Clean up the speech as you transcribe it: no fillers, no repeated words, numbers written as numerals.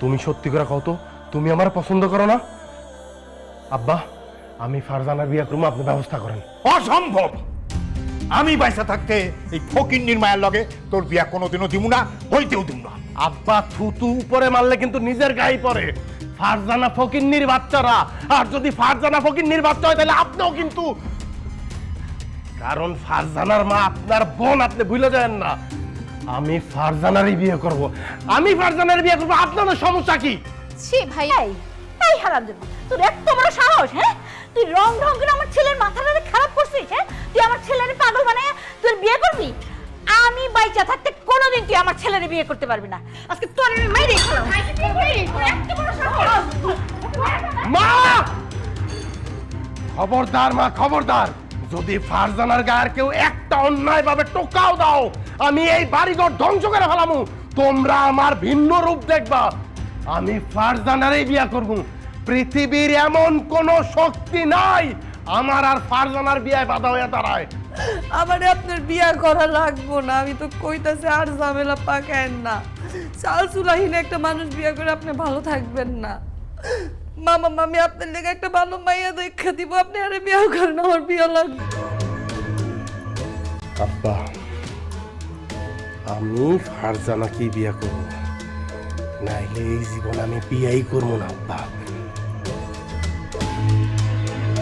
তুমি সত্যি করে কও তো, তুমি আমার পছন্দ করো না? আব্বা, আমি ফারজানার বিয়ে করবো, আপনি ব্যবস্থা করেন। অসম্ভব। আমি বাইসা থাকতে এই ফকিন্নির মায়ের লগে তোর বিয়া কোনোদিনও দিব না, হইতেও দিব না। আব্বা, থুতু উপরে মারলে কিন্তু নিজের গায়ে পড়ে। ফারজানা ফকিন্নির বাচ্চারা, আর যদি ফারজানা ফকিন্নির বাচ্চা হয় তাহলে আপনিও কিন্তু, কারণ ফারজানার মা আপনার বোন, আপনি ভুলে যাবেন না। আমি ফারজানারই বিয়ে করব, আমি ফারজানার বিয়ে করব, আপনাদের সমস্যা কি? ছি ভাই, এই হারামজাদা, তোর এত বড় সাহস! হ্যাঁ, তুই রং ঢং করে আমার ছেলের মাথাটারে খারাপ করছিস। হ্যাঁ, তুই আমার ছেলের পাগল বানায় তুই বিয়ে করবি? আমি বাইচা থাকতে কোনোদিন তুই আমার ছেলের বিয়ে করতে পারবি না। আজকে তোর আমি মাইরে খেলাম। এত বড় সাহস! মা, খবরদার মা, খবরদার! যদি ফারজানার গায়ের কেউ একটা অন্যায় ভাবে টোকাও দাও, আমি এই বাড়িঘর ধ্বংস করে ফেলামু। তোমরা আমার ভিন্ন রূপ দেখবা। আমি ফারজানারই বিয়া করব। পৃথিবীর এমন কোন শক্তি নাই আমার আর ফারজানার বিয়ায় বাধা হয়ে দাঁড়ায়। আমারে আপনার বিয়া করা লাগবো না, আমি তো কইতাছি আর ঝামেলা পাকায়েন না। চাল চুলাহীন একটা মানুষ বিয়া করে আপনি ভালো থাকবেন না। মামা মামি আপনার লেগে একটা ভালো মাইয়া দেখা দিব, আপনি আরে বিয়া করেন, আমার বিয়া লাগবে। আব্বা, আমি ফারজানাকে বিয়া করব, নাইলে এই জীবন আমি বিয়াই করবো না আব্বা।